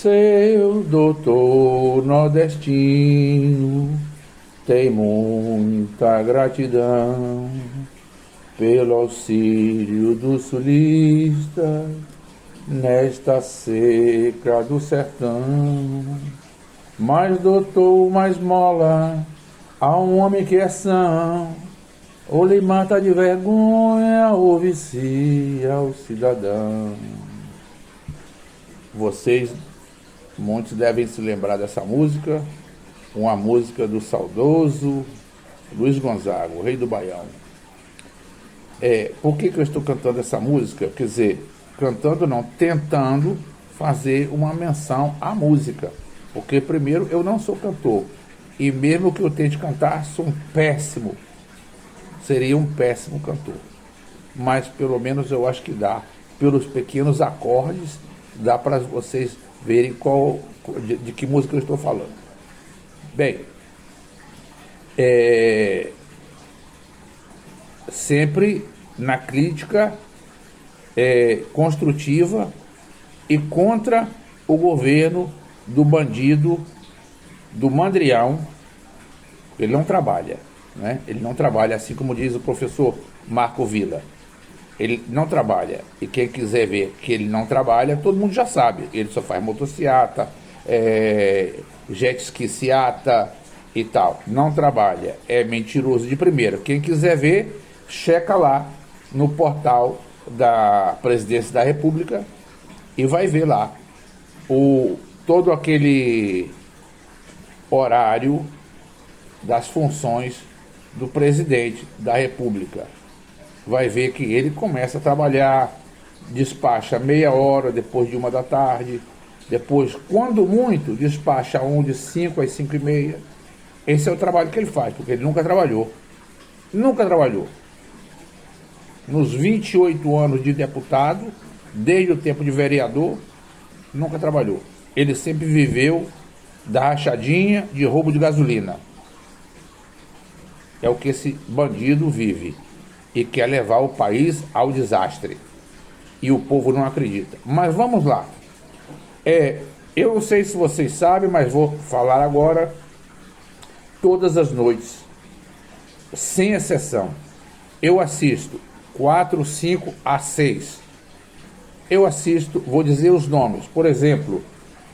Seu doutor nordestino tem muita gratidão pelo auxílio do sulista nesta seca do sertão. Mas doutor, mais mola a um homem que é são, ou lhe mata de vergonha ou vicia o cidadão. Vocês, muitos devem se lembrar dessa música, uma música do saudoso Luiz Gonzaga, o rei do Baião. Por que eu estou cantando essa música? Quer dizer, cantando não, tentando fazer uma menção à música. Porque primeiro, eu não sou cantor. E mesmo que eu tente cantar, sou seria um péssimo cantor. Mas pelo menos eu acho que dá, pelos pequenos acordes, dá para vocês verem de que música eu estou falando. Bem, sempre na crítica construtiva e contra o governo do bandido, do mandrião. Ele não trabalha, né? Ele não trabalha, assim como diz o professor Marco Villa. Ele não trabalha, e quem quiser ver que ele não trabalha, todo mundo já sabe. Ele só faz motociata, jet skiata e tal. Não trabalha, é mentiroso de primeira. Quem quiser ver, checa lá no portal da Presidência da República e vai ver lá todo aquele horário das funções do presidente da República. Vai ver que ele começa a trabalhar, despacha meia hora depois de 1 da tarde, depois, quando muito, despacha de 5 às 5h30. Esse é o trabalho que ele faz, porque ele nunca trabalhou. Nunca trabalhou. Nos 28 anos de deputado, desde o tempo de vereador, nunca trabalhou. Ele sempre viveu da rachadinha de roubo de gasolina. É o que esse bandido vive. E quer levar o país ao desastre. E o povo não acredita. Mas vamos lá. Eu não sei se vocês sabem, mas vou falar agora. Todas as noites, sem exceção, eu assisto 4, 5 a 6. Eu assisto, vou dizer os nomes. Por exemplo,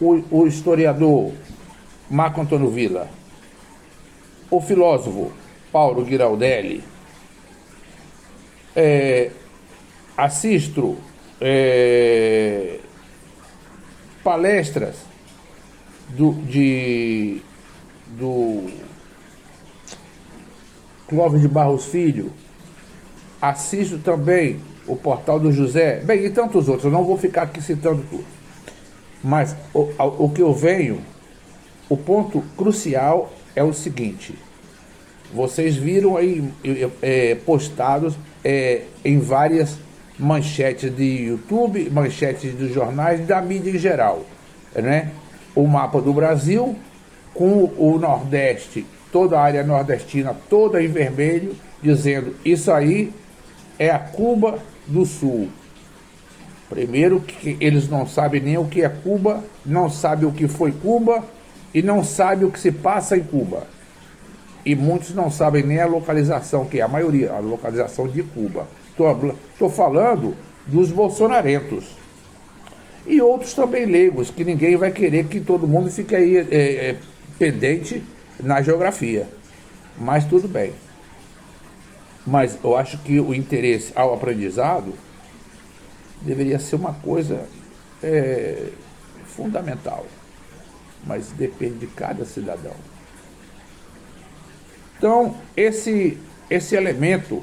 o historiador Marco Antônio Villa, o filósofo Paulo Giraldelli, assisto palestras do Clóvis de Barros Filho, assisto também o Portal do José, bem, e tantos outros. Eu não vou ficar aqui citando tudo, mas o que eu venho, o ponto crucial é o seguinte: vocês viram aí postados em várias manchetes de YouTube, manchetes dos jornais, da mídia em geral, né? O mapa do Brasil com o Nordeste, toda a área nordestina toda em vermelho, dizendo: isso aí é a Cuba do Sul. Primeiro, que eles não sabem nem o que é Cuba, não sabem o que foi Cuba e não sabem o que se passa em Cuba. E muitos não sabem nem a localização, que é a maioria, a localização de Cuba. Estou falando dos bolsonarentos. E outros também leigos, que ninguém vai querer que todo mundo fique aí pendente na geografia. Mas tudo bem. Mas eu acho que o interesse ao aprendizado deveria ser uma coisa fundamental. Mas depende de cada cidadão. Então, esse elemento,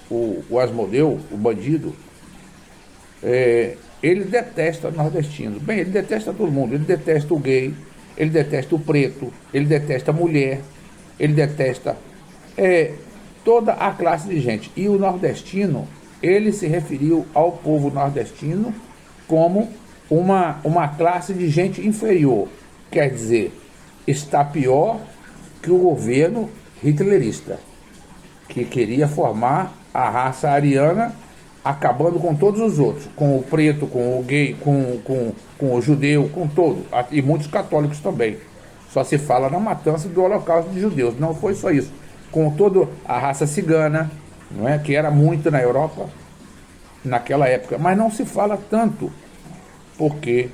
o Asmodeu, o bandido, ele detesta nordestino. Bem, ele detesta todo mundo. Ele detesta o gay, ele detesta o preto, ele detesta a mulher, ele detesta toda a classe de gente. E o nordestino, ele se referiu ao povo nordestino como uma classe de gente inferior. Quer dizer, está pior que o governo hitlerista, que queria formar a raça ariana acabando com todos os outros, com o preto, com o gay, com o judeu, com todo, e muitos católicos também. Só se fala na matança do Holocausto de judeus. Não foi só isso. Com toda a raça cigana, não é? Que era muito na Europa naquela época. Mas não se fala tanto, porque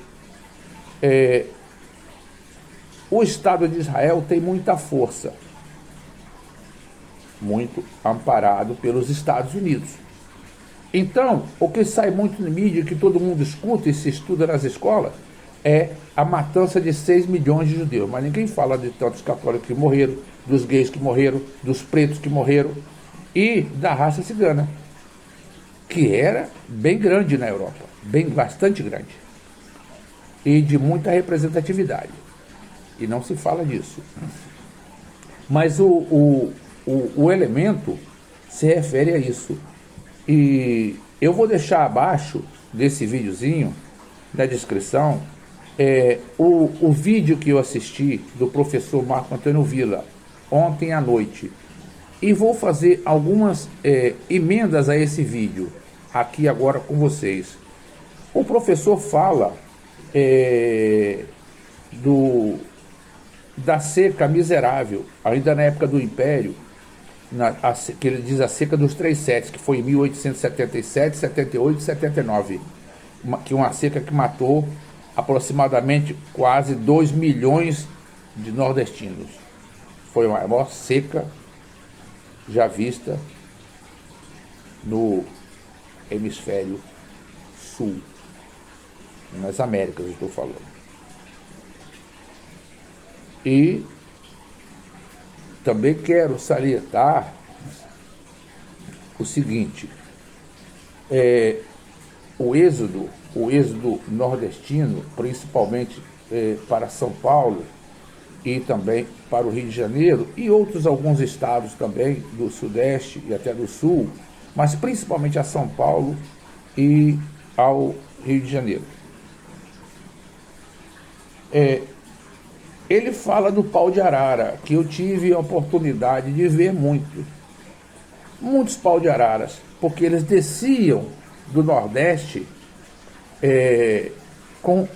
o Estado de Israel tem muita força, muito amparado pelos Estados Unidos. Então, o que sai muito na mídia, que todo mundo escuta e se estuda nas escolas, é a matança de 6 milhões de judeus. Mas ninguém fala de tantos católicos que morreram, dos gays que morreram, dos pretos que morreram e da raça cigana, que era bem grande na Europa, bastante grande, e de muita representatividade. E não se fala disso. Mas o elemento se refere a isso. E eu vou deixar abaixo desse videozinho, na descrição, o vídeo que eu assisti do professor Marco Antônio Villa ontem à noite. E vou fazer algumas emendas a esse vídeo, aqui agora com vocês. O professor fala da seca miserável, ainda na época do Império, que ele diz a seca dos 3 setes, que foi em 1877, 78 e 79, que uma seca que matou aproximadamente quase 2 milhões de nordestinos. Foi a maior seca já vista no hemisfério sul, nas Américas, eu estou falando. E também quero salientar o seguinte: o êxodo nordestino, principalmente para São Paulo e também para o Rio de Janeiro e alguns estados também do Sudeste e até do Sul, mas principalmente a São Paulo e ao Rio de Janeiro. Ele fala do pau de arara, que eu tive a oportunidade de ver muitos pau de araras, porque eles desciam do Nordeste com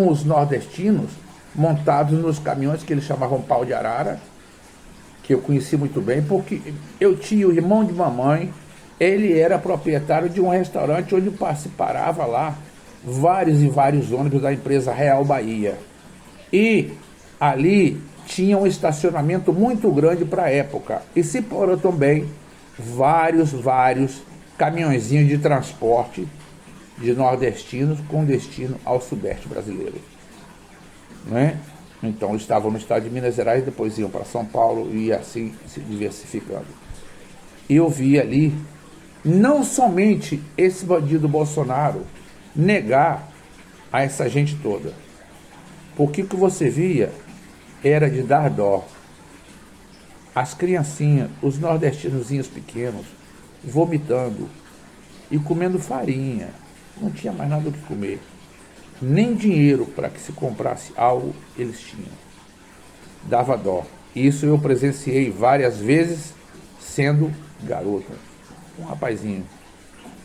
os nordestinos montados nos caminhões que eles chamavam pau de arara, que eu conheci muito bem, porque eu tinha o irmão de mamãe, ele era proprietário de um restaurante onde se parava lá vários e vários ônibus da empresa Real Bahia. E ali tinha um estacionamento muito grande para a época. E se parou também vários caminhõezinhos de transporte de nordestinos com destino ao Sudeste brasileiro. Né? Então estavam no estado de Minas Gerais, depois iam para São Paulo e assim se diversificando. E eu vi ali, não somente esse bandido Bolsonaro negar a essa gente toda, porque o que você via era de dar dó. As criancinhas, os nordestinozinhos pequenos, vomitando e comendo farinha. Não tinha mais nada o que comer. Nem dinheiro para que se comprasse algo eles tinham. Dava dó. Isso eu presenciei várias vezes sendo garoto. Um rapazinho.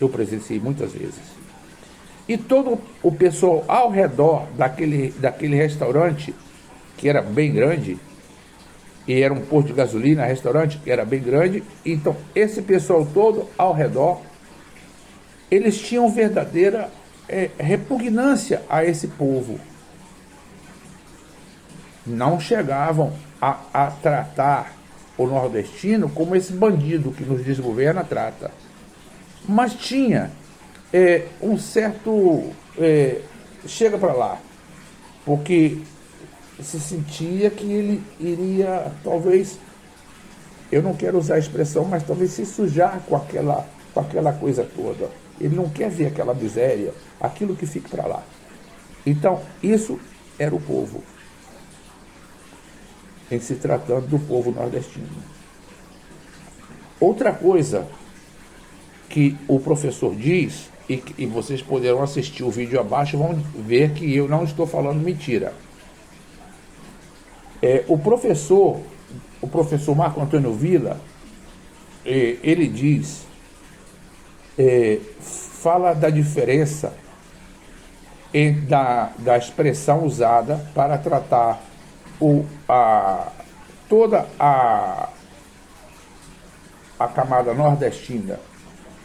Eu presenciei muitas vezes. E todo o pessoal ao redor daquele restaurante, que era bem grande, e era um posto de gasolina, restaurante, que era bem grande, então esse pessoal todo ao redor, eles tinham verdadeira repugnância a esse povo. Não chegavam a tratar o nordestino como esse bandido que nos desgoverna trata. Mas tinha um certo... chega para lá, porque se sentia que ele iria, talvez, eu não quero usar a expressão, mas talvez se sujar com aquela coisa toda. Ele não quer ver aquela miséria, aquilo que fica para lá. Então, isso era o povo, em se tratando do povo nordestino. Outra coisa que o professor diz, e vocês poderão assistir o vídeo abaixo, vão ver que eu não estou falando mentira. O professor Marco Antônio Villa, ele diz, fala da diferença da expressão usada para tratar toda a camada nordestina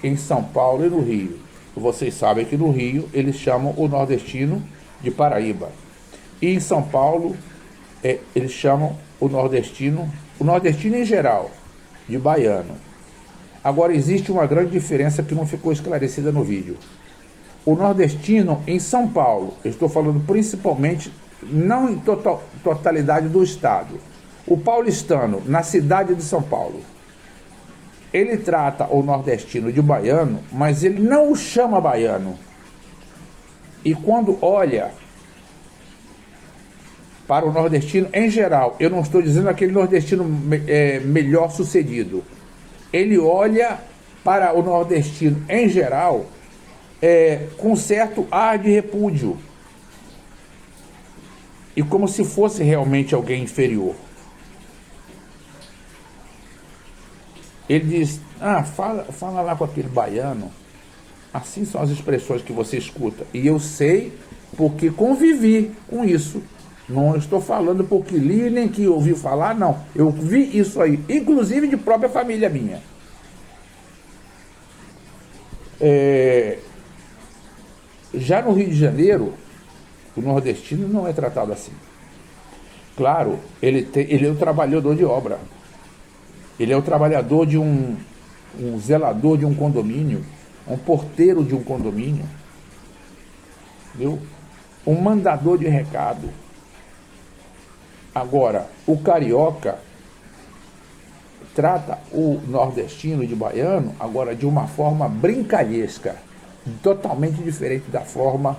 em São Paulo e no Rio. Vocês sabem que no Rio eles chamam o nordestino de Paraíba. E em São Paulo eles chamam o nordestino em geral, de baiano. Agora existe uma grande diferença que não ficou esclarecida no vídeo. O nordestino em São Paulo, eu estou falando principalmente, não em totalidade do estado. O paulistano, na cidade de São Paulo, ele trata o nordestino de baiano, mas ele não o chama baiano. E quando olha para o nordestino em geral, eu não estou dizendo aquele nordestino melhor sucedido, ele olha para o nordestino em geral com certo ar de repúdio e como se fosse realmente alguém inferior. Ele diz, fala lá com aquele baiano. Assim são as expressões que você escuta. E eu sei porque convivi com isso. Não estou falando porque li nem que ouvi falar, não. Eu vi isso aí, inclusive de própria família minha. Já no Rio de Janeiro, o nordestino não é tratado assim. Claro, ele é o trabalhador de obra. Ele é o trabalhador de um zelador de um condomínio, um porteiro de um condomínio, viu? Um mandador de recado. Agora, o carioca trata o nordestino de baiano agora de uma forma brincalhesca, totalmente diferente da forma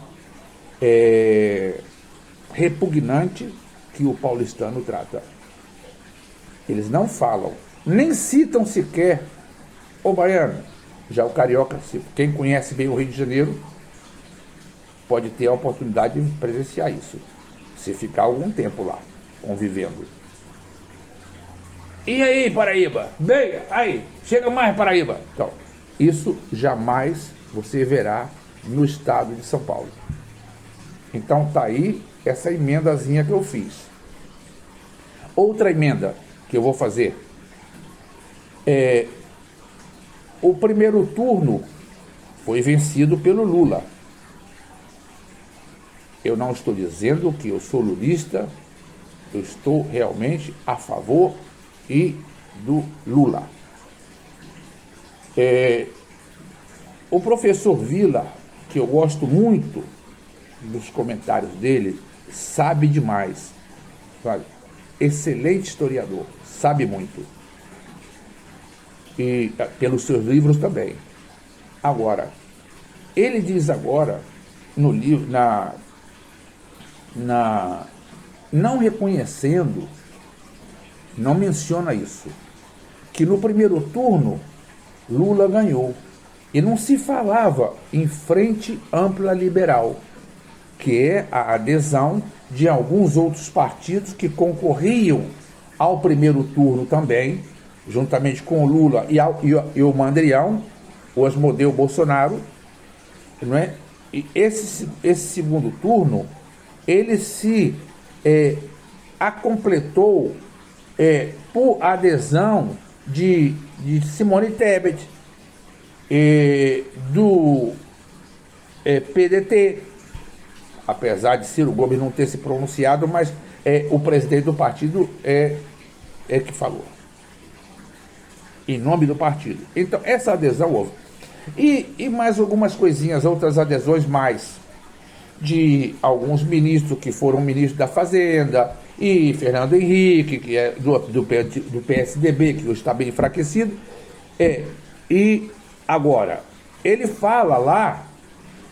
repugnante que o paulistano trata. Eles não falam, nem citam sequer o baiano. Já o carioca, quem conhece bem o Rio de Janeiro, pode ter a oportunidade de presenciar isso, se ficar algum tempo lá, convivendo. E aí, Paraíba? Bem, aí, chega mais, Paraíba. Então, isso jamais você verá no estado de São Paulo. Então, tá aí essa emendazinha que eu fiz. Outra emenda que eu vou fazer o primeiro turno foi vencido pelo Lula. Eu não estou dizendo que eu sou lulista, eu estou realmente a favor do Lula. O professor Vila, que eu gosto muito dos comentários dele, sabe demais, sabe? Excelente historiador, sabe muito. E pelos seus livros também. Agora, ele diz agora, no livro, não reconhecendo, não menciona isso, que no primeiro turno Lula ganhou. E não se falava em Frente Ampla Liberal, que é a adesão de alguns outros partidos que concorriam ao primeiro turno também, juntamente com o Lula e o Mandrião, o Asmodeu Bolsonaro, não é? E esse segundo turno, ele se acompletou por adesão de Simone Tebet, do PDT, apesar de Ciro Gomes não ter se pronunciado, mas o presidente do partido que falou, em nome do partido. Então, essa adesão houve. E mais algumas coisinhas, outras adesões mais, de alguns ministros que foram ministros da Fazenda, e Fernando Henrique, que é do PSDB, que hoje está bem enfraquecido. E agora, ele fala lá,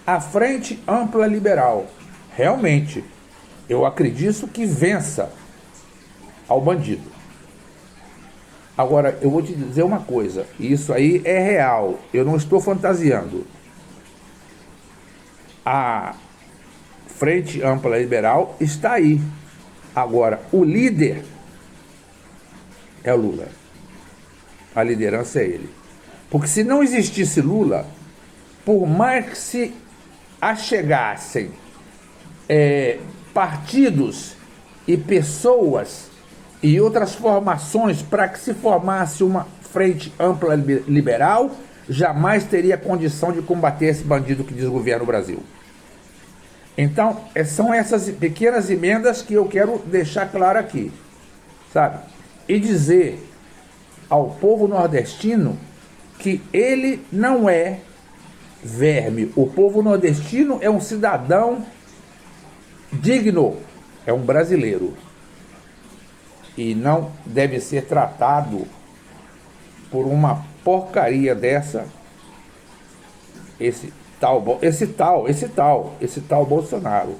a Frente Ampla Liberal. Realmente, eu acredito que vença ao bandido. Agora, eu vou te dizer uma coisa, e isso aí é real, eu não estou fantasiando. A Frente Ampla Liberal está aí. Agora, o líder é o Lula. A liderança é ele. Porque se não existisse Lula, por mais que se achegassem partidos e pessoas e outras formações para que se formasse uma frente ampla liberal, jamais teria condição de combater esse bandido que desgoverna o Brasil. Então, são essas pequenas emendas que eu quero deixar claro aqui, sabe? E dizer ao povo nordestino que ele não é verme. O povo nordestino é um cidadão digno, é um brasileiro. E não deve ser tratado por uma porcaria dessa, esse tal Bolsonaro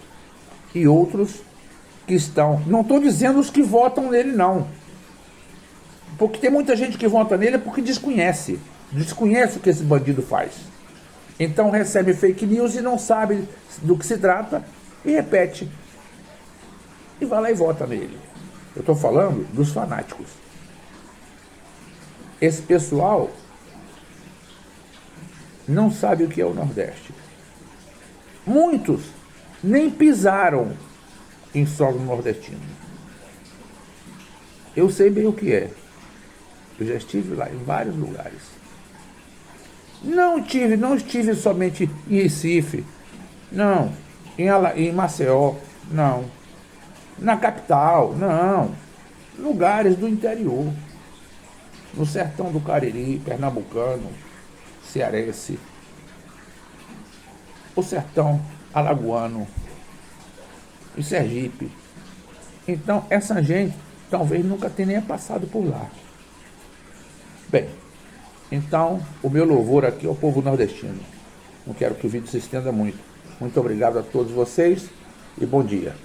e outros que estão, não estou dizendo os que votam nele não, porque tem muita gente que vota nele porque desconhece o que esse bandido faz, então recebe fake news e não sabe do que se trata e repete e vai lá e vota nele. Eu estou falando dos fanáticos. Esse pessoal não sabe o que é o Nordeste. Muitos nem pisaram em solo nordestino. Eu sei bem o que é. Eu já estive lá em vários lugares. Não estive somente em Recife, não, em Maceió, não, na capital, não, lugares do interior, no sertão do Cariri, pernambucano, cearense, o sertão alagoano, em Sergipe. Então, essa gente talvez nunca tenha nem passado por lá. Bem, então, o meu louvor aqui ao povo nordestino. Não quero que o vídeo se estenda muito. Muito obrigado a todos vocês e bom dia.